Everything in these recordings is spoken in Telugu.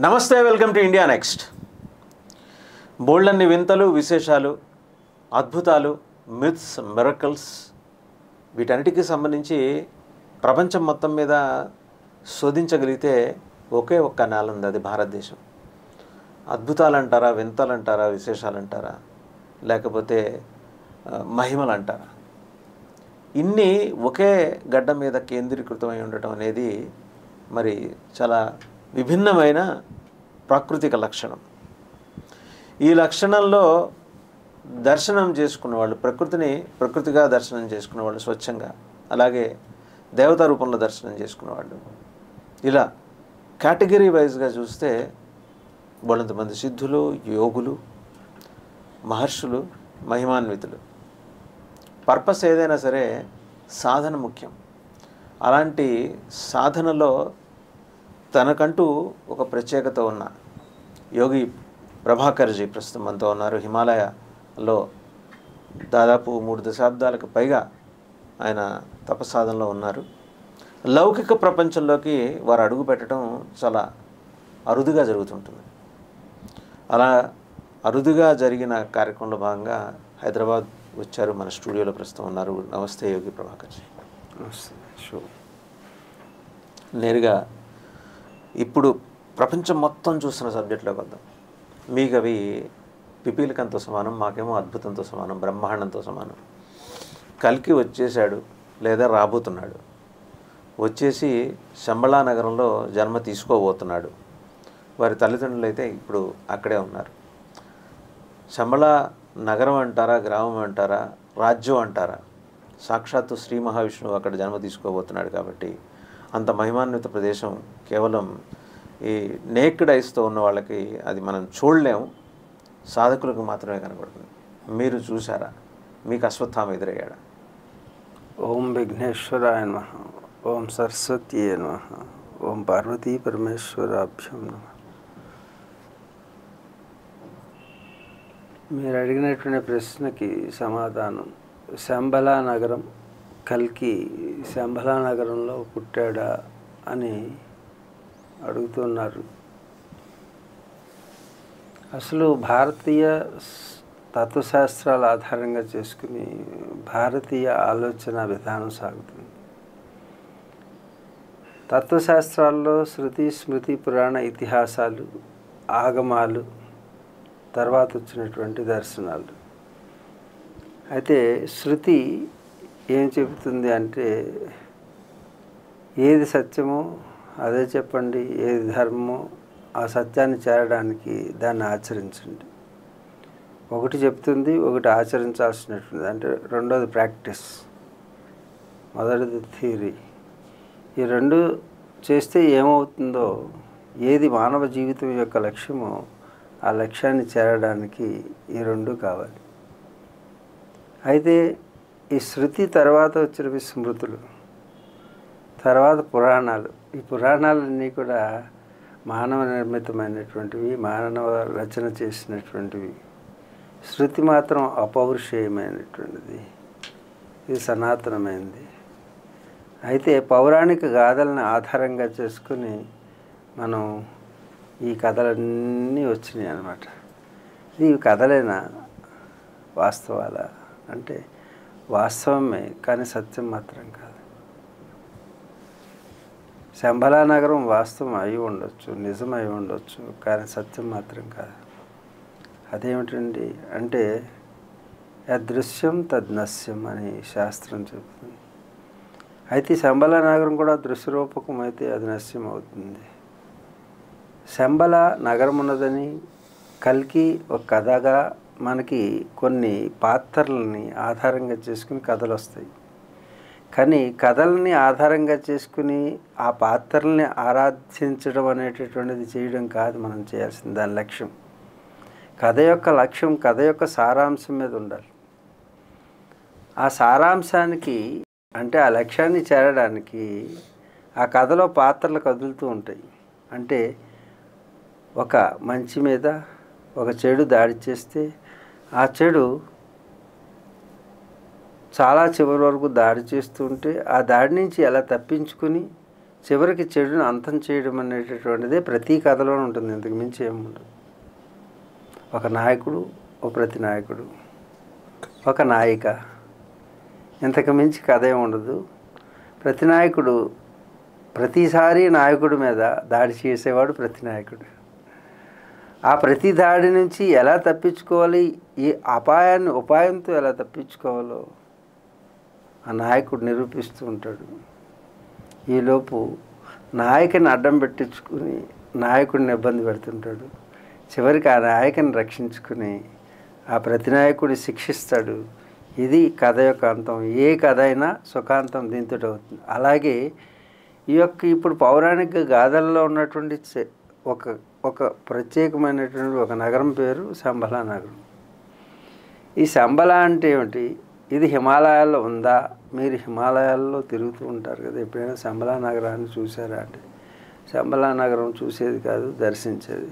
నమస్తే, వెల్కమ్ టు ఇండియా నెక్స్ట్. బోల్డన్ని వింతలు, విశేషాలు, అద్భుతాలు, మిత్స్, మిరకల్స్ వీటన్నిటికీ సంబంధించి ప్రపంచం మొత్తం మీద శోధించగలిగితే ఒకే ఒక్క నేల ఉంది, అది భారతదేశం. అద్భుతాలు అంటారా, వింతలు అంటారా, విశేషాలు అంటారా, లేకపోతే మహిమలు అంటారా, ఇన్ని ఒకే గడ్డ మీద కేంద్రీకృతమై ఉండటం అనేది మరి చాలా విభిన్నమైన ప్రాకృతిక లక్షణం. ఈ లక్షణంలో దర్శనం చేసుకున్న వాళ్ళు, ప్రకృతిగా దర్శనం చేసుకున్న వాళ్ళు స్వచ్ఛంగా, అలాగే దేవతా రూపంలో దర్శనం చేసుకున్న వాళ్ళు, ఇలా కేటగిరీ వైజ్గా చూస్తే వాళ్ళంతమంది సిద్ధులు, యోగులు, మహర్షులు, మహిమాన్వితులు. పర్పస్ ఏదైనా సరే సాధన ముఖ్యం. అలాంటి సాధనలో తనకంటూ ఒక ప్రత్యేకత ఉన్న యోగి ప్రభాకర్జీ ప్రస్తుతం మనతో ఉన్నారు. హిమాలయాలో దాదాపు 3 దశాబ్దాలకు పైగా ఆయన తపసాధనలో ఉన్నారు. లౌకిక ప్రపంచంలోకి వారు అడుగు పెట్టడం చాలా అరుదుగా జరుగుతుంటుంది. అలా అరుదుగా జరిగిన కార్యక్రమంలో భాగంగా హైదరాబాద్ వచ్చారు, మన స్టూడియోలో ప్రస్తుతం ఉన్నారు. నమస్తే యోగి ప్రభాకర్జీ. నేరుగా ఇప్పుడు ప్రపంచం మొత్తం చూస్తున్న సబ్జెక్టులోకి వద్దాం. మీకు అవి పిపీలికంతో సమానం, మాకేమో అద్భుతంతో సమానం, బ్రహ్మాండంతో సమానం. కల్కి వచ్చేసాడు లేదా రాబోతున్నాడు, వచ్చేసి శంబళా నగరంలో జన్మ తీసుకోబోతున్నాడు. వారి తల్లిదండ్రులు అయితే ఇప్పుడు అక్కడే ఉన్నారు. శంబళా నగరం అంటారా, గ్రామం అంటారా, రాజ్యం అంటారా, సాక్షాత్తు శ్రీ మహావిష్ణువు అక్కడ జన్మ తీసుకోబోతున్నాడు. కాబట్టి అంత మహిమాన్విత ప్రదేశం కేవలం ఈ నేక్డ్ ఐస్తో ఉన్న వాళ్ళకి అది మనం చూడలేము, సాధకులకు మాత్రమే కనబడుతుంది. మీరు చూసారా? మీకు అశ్వత్థామ ఎదురయ్యాడా? ఓం విఘ్నేశ్వరాయ నమః, ఓం సరస్వతీయ నమః, ఓం పార్వతీ పరమేశ్వరాభ్యం నమః. మీరు అడిగినటువంటి ప్రశ్నకి సమాధానం, శంబళా నగరం, కల్కి శంబళా నగరంలో పుట్టాడా అని అడుగుతున్నారు. అసలు భారతీయ తత్వశాస్త్రాల ఆధారంగా చేసుకుని భారతీయ ఆలోచన విధానం సాగుతుంది. తత్వశాస్త్రాల్లో శృతి, స్మృతి, పురాణ ఇతిహాసాలు, ఆగమాలు, తర్వాత వచ్చినటువంటి దర్శనాలు. అయితే శృతి ఏం చెబుతుంది అంటే, ఏది సత్యమో అదే చెప్పండి, ఏది ధర్మమో ఆ సత్యాన్ని చేరడానికి దాన్ని ఆచరించండి. ఒకటి చెప్తుంది, ఒకటి ఆచరించాల్సినటువంటి, అంటే రెండోది ప్రాక్టీస్, మొదటిది థియరీ. ఈ రెండు చేస్తే ఏమవుతుందో, ఏది మానవ జీవితం యొక్క లక్ష్యమో ఆ లక్ష్యాన్ని చేరడానికి ఈ రెండు కావాలి. అయితే ఈ శృతి తర్వాత వచ్చినవి స్మృతులు, తర్వాత పురాణాలు. ఈ పురాణాలన్నీ కూడా మానవ నిర్మితమైనటువంటివి, మానవ రచన చేసినటువంటివి. శృతి మాత్రం అపౌరుషేయమైనటువంటిది, ఇది సనాతనమైనది. అయితే పౌరాణిక గాథలను ఆధారంగా చేసుకుని మనం ఈ కథలన్నీ వచ్చినాయి అన్నమాట. ఈ కథలైనా వాస్తవాలా అంటే వాస్తవమే, కానీ సత్యం మాత్రం కాదు. శంబళా నగరం వాస్తవం అయి ఉండొచ్చు, నిజం అయి ఉండొచ్చు, కానీ సత్యం మాత్రం కాదు. అదేమిటండి అంటే యదృశ్యం తద్నశ్యం అని శాస్త్రం చెబుతుంది. అయితే శంబళా నగరం కూడా దృశ్యరూపకం అయితే అది నశ్యం అవుతుంది. శంబళ నగరం ఉన్నదని కల్కి ఒక కథగా మనకి కొన్ని పాత్రలని ఆధారంగా చేసుకుని కథలు వస్తాయి. కానీ కథల్ని ఆధారంగా చేసుకుని ఆ పాత్రల్ని ఆరాధించడం అనేటటువంటిది చేయడం కాదు మనం చేయాల్సింది. దాని లక్ష్యం, కథ యొక్క లక్ష్యం, కథ యొక్క సారాంశం మీద ఉండాలి. ఆ సారాంశానికి అంటే ఆ లక్ష్యాన్ని చేరడానికి ఆ కథలో పాత్రలు కదులుతూ ఉంటాయి. అంటే ఒక మంచి మీద ఒక చెడు దాడి చేస్తే ఆ చెడు చాలా చివరి వరకు దాడి చేస్తుంటే ఆ దాడి నుంచి ఎలా తప్పించుకుని చివరికి చెడును అంతం చేయడం అనేటటువంటిదే ప్రతి కథలోనే ఉంటుంది, ఇంతకు మించి ఏముండదు. ఒక నాయకుడు, ఒక ప్రతినాయకుడు, ఒక నాయిక, ఇంతకు మించి కథ ఏమి ఉండదు. ప్రతినాయకుడు ప్రతిసారి నాయకుడి మీద దాడి చేసేవాడు ప్రతినాయకుడు. ఆ ప్రతి దాడి నుంచి ఎలా తప్పించుకోవాలి, ఈ ఉపాయంతో ఎలా తప్పించుకోవాలో ఆ నాయకుడు నిరూపిస్తూ ఉంటాడు. ఈలోపు నాయకుని అడ్డం పెట్టించుకుని నాయకుడిని ఇబ్బంది పెడుతుంటాడు. చివరికి ఆ నాయకుని రక్షించుకుని ఆ ప్రతినాయకుడిని శిక్షిస్తాడు. ఇది కథ యొక్క అంతం. ఏ కథ అయినా సుఖాంతం దీంతో అవుతుంది. అలాగే ఈ యొక్క ఇప్పుడు పౌరాణిక గాథల్లో ఉన్నటువంటి ఒక ప్రత్యేకమైనటువంటి ఒక నగరం పేరు శంబలా నగరం. ఈ శంబలా అంటే ఏమిటి? ఇది హిమాలయాల్లో ఉందా? మీరు హిమాలయాల్లో తిరుగుతూ ఉంటారు కదా, ఎప్పుడైనా శంబలా నగరాన్ని చూసారా అంటే శంబలా నగరం చూసేది కాదు, దర్శించేది.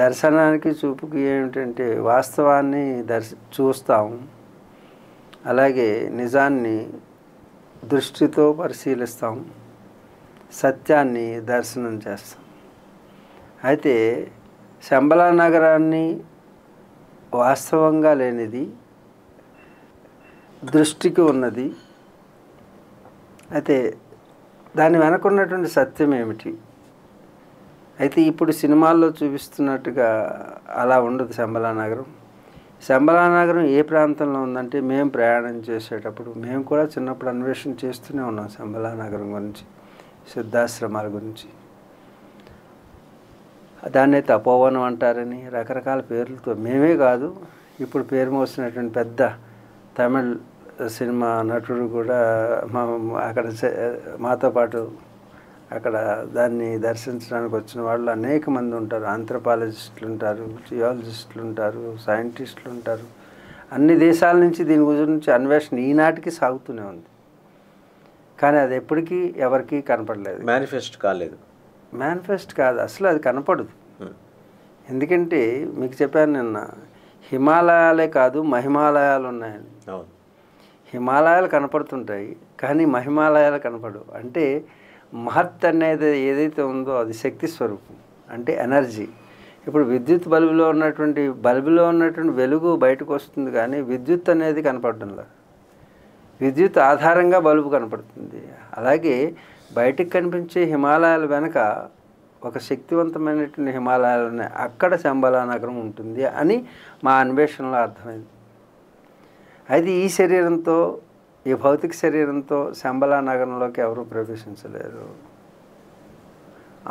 దర్శనానికి చూపుకి ఏమిటంటే వాస్తవాన్ని చూస్తాం, అలాగే నిజాన్ని దృష్టితో పరిశీలిస్తాం, సత్యాన్ని దర్శనం చేస్తాం. అయితే శంబలా నగరాన్ని వాస్తవంగా లేనిది, దృష్టికి ఉన్నది. అయితే దాని వెనకున్నటువంటి సత్యం ఏమిటి? అయితే ఇప్పుడు సినిమాల్లో చూపిస్తున్నట్టుగా అలా ఉండదు శంబలా నగరం. శంబలా నగరం ఏ ప్రాంతంలో ఉందంటే, మేము ప్రయాణం చేసేటప్పుడు మేము కూడా చిన్నప్పుడు అన్వేషణ చేస్తూనే ఉన్నాం శంబలా నగరం గురించి, సిద్ధాశ్రమాల గురించి. దాన్నే తపోవనం అంటారని రకరకాల పేర్లతో, మేమే కాదు ఇప్పుడు పేరు మోసినటువంటి పెద్ద తమిళ్ సినిమా నటుడు కూడా అక్కడ మాతో పాటు అక్కడ దాన్ని దర్శించడానికి వచ్చిన వాళ్ళు అనేక మంది ఉంటారు. ఆంథ్రోపాలజిస్టులు ఉంటారు, జియాలజిస్టులు ఉంటారు, సైంటిస్టులు ఉంటారు. అన్ని దేశాల నుంచి దీని గురించి అన్వేషణ ఈనాటికి సాగుతూనే ఉంది. కానీ అది ఎప్పటికీ ఎవరికీ కనపడలేదు, మేనిఫెస్ట్ కాలేదు. మేనిఫెస్ట్ కాదు, అసలు అది కనపడదు. ఎందుకంటే మీకు చెప్పాను నిన్న, హిమాలయాలే కాదు మహిమాలయాలు ఉన్నాయని. హిమాలయాలు కనపడుతుంటాయి కానీ మహిమాలయాలు కనపడవు. అంటే మహత్ అనేది ఏదైతే ఉందో అది శక్తి స్వరూపం, అంటే ఎనర్జీ. ఇప్పుడు విద్యుత్ బల్బులో ఉన్నటువంటి వెలుగు బయటకు వస్తుంది కానీ విద్యుత్ అనేది కనపడడంలా. విద్యుత్ ఆధారంగా బల్బు కనపడుతుంది. అలాగే బయటకు కనిపించే హిమాలయాల వెనక ఒక శక్తివంతమైనటువంటి హిమాలయాలు ఉన్నాయి, అక్కడ శంబలా నగరం ఉంటుంది అని మా అన్వేషణలో అర్థమైంది. అయితే ఈ శరీరంతో, ఈ భౌతిక శరీరంతో శంబలా నగరంలోకి ఎవరూ ప్రవేశించలేరు.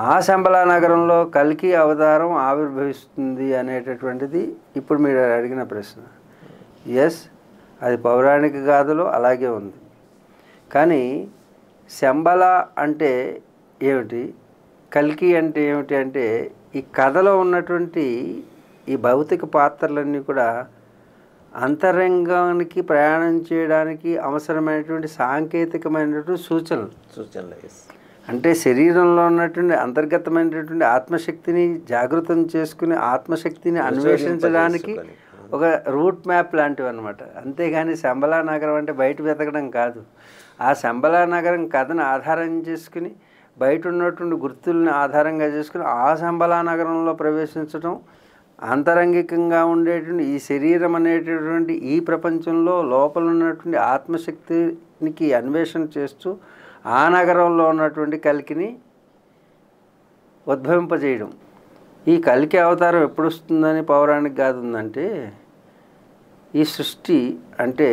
ఆ శంబలా నగరంలో కల్కి అవతారం ఆవిర్భవిస్తుంది అనేటటువంటిది ఇప్పుడు మీరు అడిగిన ప్రశ్న. ఎస్, అది పౌరాణిక గాథలో అలాగే ఉంది. కానీ శంబలా అంటే ఏమిటి, కల్కి అంటే ఏమిటి అంటే, ఈ కథలో ఉన్నటువంటి ఈ భౌతిక పాత్రలన్నీ కూడా అంతరంగానికి ప్రయాణం చేయడానికి అవసరమైనటువంటి సాంకేతికమైనటువంటి సూచనలు. అంటే శరీరంలో ఉన్నటువంటి అంతర్గతమైనటువంటి ఆత్మశక్తిని జాగృతం చేసుకుని ఆత్మశక్తిని అన్వేషించడానికి ఒక రూట్ మ్యాప్ లాంటివి అన్నమాట. అంతేగాని శంబలా నగరం అంటే బయట వెతకడం కాదు. ఆ శంబలా నగరం కథను ఆధారం చేసుకుని, బయట ఉన్నటువంటి గుర్తుల్ని ఆధారంగా చేసుకుని ఆ శంబలా నగరంలో ప్రవేశించడం, అంతరంగికంగా ఉండేటువంటి ఈ శరీరం అనేటటువంటి ఈ ప్రపంచంలో లోపల ఉన్నటువంటి ఆత్మశక్తికి అన్వేషణ చేస్తూ ఆ నగరంలో ఉన్నటువంటి కల్కిని ఉద్భవింపజేయడం. ఈ కల్కి అవతారం ఎప్పుడు వస్తుందని పౌరాణిక గాథ ఉందంటే, ఈ సృష్టి అంటే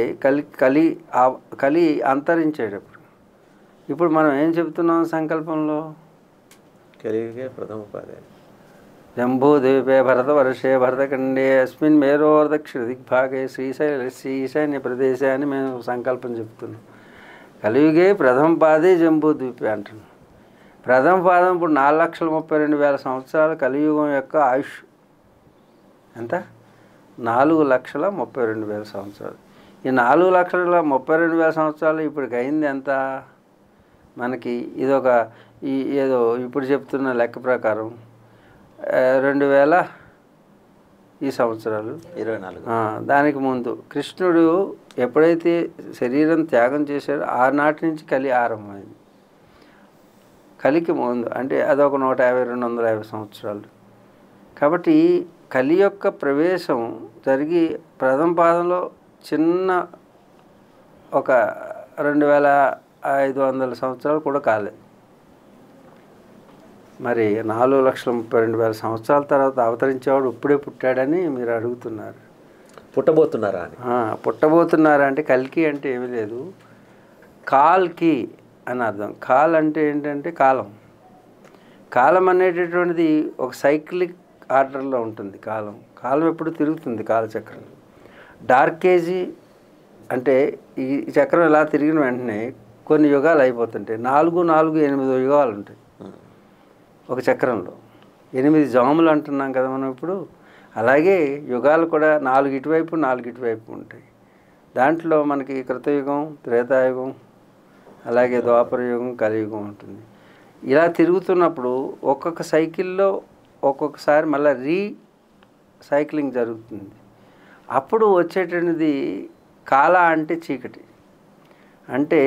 కలి అంతరించేటప్పుడు. ఇప్పుడు మనం ఏం చెబుతున్నాం సంకల్పంలో? కలిగే ప్రథమ పాదే జంబూద్వీపే భరతవర్షే భరతఖండే అస్మిన్ మేరోర్దక్షిణ దిగ్భాగే ఈశాన్య ప్రదేశే అని మేము సంకల్పం చెప్తున్నాం. కలియుగే ప్రథమ పాదే జంబూద్వీపే అంటున్నాం. ప్రథమ పాదం ఇప్పుడు 4,32,000 సంవత్సరాలు కలియుగం యొక్క ఆయుష్. ఎంత? 4,32,000 సంవత్సరాలు. ఈ 4,32,000 సంవత్సరాలు ఇప్పటికి అయింది ఎంత మనకి? ఇదొక ఏదో ఇప్పుడు చెప్తున్న లెక్క ప్రకారం 2,000 ఈ సంవత్సరాలు, 24. దానికి ముందు కృష్ణుడు ఎప్పుడైతే శరీరం త్యాగం చేశాడో ఆనాటి నుంచి కలి ఆరంభమైంది. కలికి ముందు అంటే అదొక 150-250 సంవత్సరాలు. కాబట్టి కలి యొక్క ప్రవేశం జరిగి ప్రథమ పాదంలో చిన్న ఒక 2500 సంవత్సరాలు కూడా కాలేదు. మరి 4,32,000 సంవత్సరాల తర్వాత అవతరించేవాడు ఇప్పుడే పుట్టాడని మీరు అడుగుతున్నారు. పుట్టబోతున్నారా అని. పుట్టబోతున్నారా అంటే కల్కి అంటే ఏమీ లేదు, కాల్కి అని అర్థం. కాల్ అంటే ఏంటంటే కాలం. కాలం అనేటటువంటిది ఒక సైక్లిక్ ఆర్డర్లో ఉంటుంది. కాలం ఎప్పుడు తిరుగుతుంది కాలచక్రం. డార్క్ ఏజీ అంటే ఈ చక్రం ఇలా తిరిగిన వెంటనే కొన్ని యుగాలు అయిపోతుంటాయి. 4, 8 యుగాలు ఉంటాయి ఒక చక్రంలో. 8 జాములు అంటున్నాం కదా మనం ఇప్పుడు. అలాగే యుగాలు కూడా 4 ఇటువైపు 4 ఇటువైపు ఉంటాయి. దాంట్లో మనకి కృతయుగం, త్రేతాయుగం, అలాగే ద్వాపరయుగం, కలియుగం ఉంటుంది. ఇలా తిరుగుతున్నప్పుడు ఒక్కొక్క సైకిల్లో ఒక్కొక్కసారి మళ్ళీ సైక్లింగ్ జరుగుతుంది. అప్పుడు వచ్చేటువంటిది కాల అంటే చీకటి. అంటే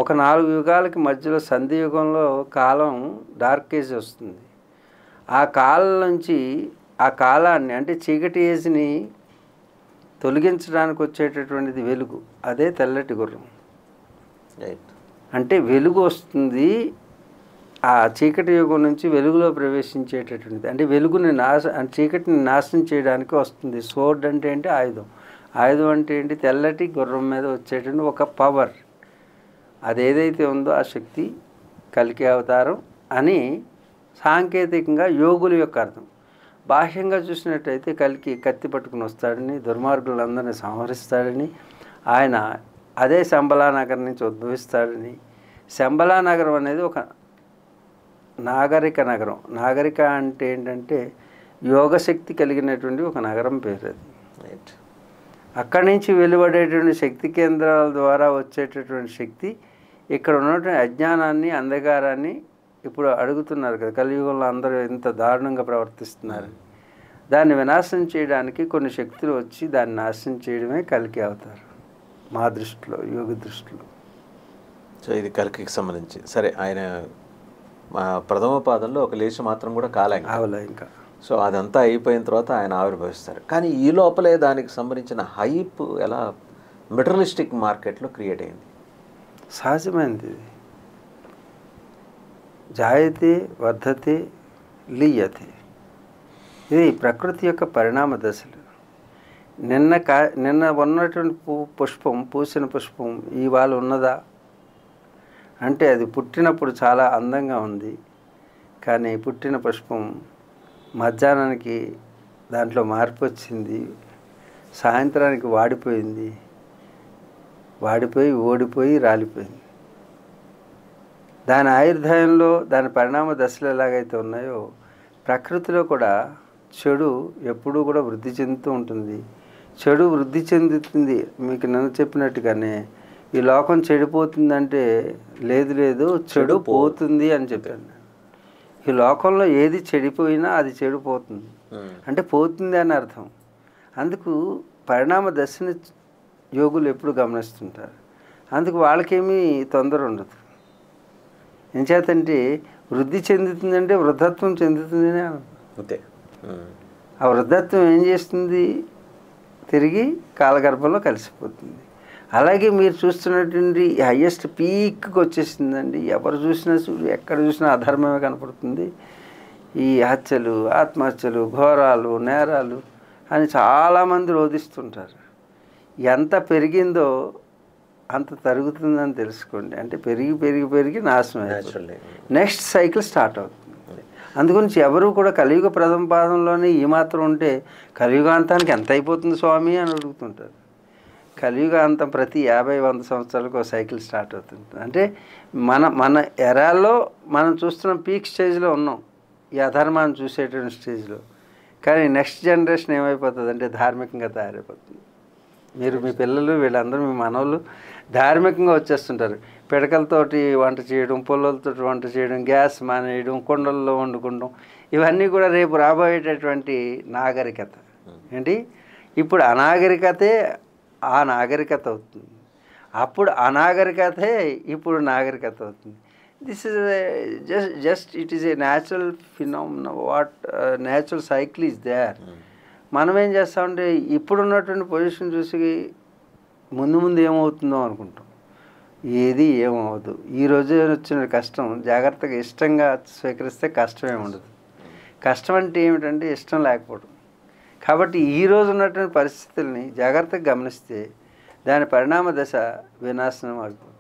ఒక 4 యుగాలకి మధ్యలో సంధి యుగంలో కాలం డార్క్ ఏజ్ వస్తుంది. ఆ కాలం నుంచి ఆ కాలాన్ని అంటే చీకటి ఏజ్ని తొలగించడానికి వచ్చేటటువంటిది వెలుగు. అదే తెల్లటి గుర్రం. అంటే వెలుగు వస్తుంది. ఆ చీకటి యుగం నుంచి వెలుగులో ప్రవేశించేటటువంటిది. అంటే వెలుగుని చీకటిని నాశనం చేయడానికి వస్తుంది. సోర్డ్ అంటే ఏంటి? ఆయుధం. ఆయుధం అంటే ఏంటి? తెల్లటి గుర్రం మీద వచ్చేటువంటి ఒక పవర్. అదేదైతే ఉందో ఆ శక్తి కలికి అవతారం అని సాంకేతికంగా యోగుల యొక్క అర్థం. బాహ్యంగా చూసినట్టయితే కలికి కత్తి పట్టుకుని వస్తాడని, దుర్మార్గులందరినీ సంహరిస్తాడని, ఆయన అదే శంబలానగర్ నుంచి ఉద్భవిస్తాడని. శంబలానగరం అనేది ఒక నాగరిక నగరం. నాగరిక అంటే ఏంటంటే యోగశక్తి కలిగినటువంటి ఒక నగరం పేరు అది. అక్కడి నుంచి వెలువడేటువంటి శక్తి కేంద్రాల ద్వారా వచ్చేటటువంటి శక్తి ఇక్కడ ఉన్నటువంటి అజ్ఞానాన్ని, అంధకారాన్ని ఇప్పుడు అడుగుతున్నారు కదా, కలియుగంలో అందరూ ఎంత దారుణంగా ప్రవర్తిస్తున్నారు. దాన్ని వినాశనం చేయడానికి కొన్ని శక్తులు వచ్చి దాన్ని నాశనం చేయడమే కలికి అవుతారు మా దృష్టిలో, యోగ దృష్టిలో. సో ఇది కలికి సంబంధించి. సరే, ఆయన ప్రథమ పాదంలో ఒక లేచి మాత్రం కూడా కాలేంగా అవలే ఇంకా. సో అదంతా అయిపోయిన తర్వాత ఆయన ఆవిర్భవిస్తారు. కానీ ఈ లోపలే దానికి సంబంధించిన హైప్ ఎలా మెటీరియలిస్టిక్ మార్కెట్లో క్రియేట్ అయింది. సహజమైనది ఇది. జాయతే వర్ధతే లీయతే. ఇది ప్రకృతి యొక్క పరిణామ దశలు. నిన్న ఉన్నటువంటి పుష్పం, పూసిన పుష్పం ఇవాళ ఉన్నదా అంటే అది పుట్టినప్పుడు చాలా అందంగా ఉంది. కానీ పుట్టిన పుష్పం మధ్యాహ్నానికి దాంట్లో మార్పు వచ్చింది, సాయంత్రానికి వాడిపోయింది, ఓడిపోయి రాలిపోయింది. దాని ఆయుర్దాయంలో దాని పరిణామ దశలు ఎలాగైతే ఉన్నాయో ప్రకృతిలో కూడా చెడు ఎప్పుడూ కూడా వృద్ధి చెందుతూ ఉంటుంది. చెడు వృద్ధి చెందుతుంది. మీకు నన్ను చెప్పినట్టుగానే ఈ లోకం చెడిపోతుందంటే లేదు చెడు పోతుంది అని చెప్పాను. ఈ లోకంలో ఏది చెడిపోయినా అది చెడిపోతుంది అంటే పోతుంది అని అర్థం. అందుకు పరిణామ దశని యోగులు ఎప్పుడు గమనిస్తుంటారు. అందుకు వాళ్ళకేమీ తొందర ఉండదు. ఎంచేతంటే వృద్ధి చెందుతుందంటే వృద్ధత్వం చెందుతుంది అని అంతే. ఆ వృద్ధత్వం ఏం చేస్తుంది? తిరిగి కాలగర్భంలో కలిసిపోతుంది. అలాగే మీరు చూస్తున్నటువంటి హయ్యెస్ట్ పీక్కి వచ్చేసిందండి. ఎవరు చూసినా ఎక్కడ చూసినా అధర్మమే కనపడుతుంది. ఈ హత్యలు, ఆత్మహత్యలు, ఘోరాలు, నేరాలు అని చాలామంది రోధిస్తుంటారు. ఎంత పెరిగిందో అంత తరుగుతుందని తెలుసుకోండి. అంటే పెరిగి నాశనం అయిపోతుంది. నెక్స్ట్ సైకిల్ స్టార్ట్ అవుతుంది. అందుగురించి ఎవరు కూడా కలియుగ ప్రథమ పాదంలోనే ఈ మాత్రం ఉంటే కలియుగాంతానికి ఎంత అయిపోతుంది స్వామి అని అడుగుతుంటారు. కలియుగాంతం ప్రతి 50-100 సంవత్సరాలకు ఒక సైకిల్ స్టార్ట్ అవుతుంది. అంటే మన ఎరాల్లో మనం చూస్తున్న పీక్ స్టేజ్లో ఉన్నాం, ఈ అధర్మాన్ని చూసేటువంటి స్టేజ్లో. కానీ నెక్స్ట్ జనరేషన్ ఏమైపోతుంది అంటే ధార్మికంగా తయారైపోతుంది. మీరు మీ పిల్లలు వీళ్ళందరూ మీ మనోళ్ళు ధార్మికంగా వచ్చేస్తుంటారు. పిడకలతోటి వంట చేయడం, పుల్లలతో వంట చేయడం, గ్యాస్ మానేయడం, కుండల్లో వండుకోవడం, ఇవన్నీ కూడా రేపు రాబోయేటటువంటి నాగరికత. ఏంటి ఇప్పుడు అనాగరికతే ఆ నాగరికత అవుతుంది. అప్పుడు అనాగరికతే ఇప్పుడు నాగరికత అవుతుంది. This is just it is a natural phenomena. What natural cycle is there. మనం ఏం చేస్తామంటే ఇప్పుడున్నటువంటి పొజిషన్ చూసి ముందు ముందు ఏమవుతుందో అనుకుంటాం. ఏది ఏమవుదు. ఈరోజు వచ్చిన కష్టం జాగ్రత్తగా ఇష్టంగా స్వీకరిస్తే కష్టమే ఉండదు. కష్టం అంటే ఏమిటంటే ఇష్టం లేకపోవడం. కాబట్టి ఈరోజు ఉన్నటువంటి పరిస్థితుల్ని జాగ్రత్తగా గమనిస్తే దాని పరిణామ దశ వినాశనం అయిపోతుంది.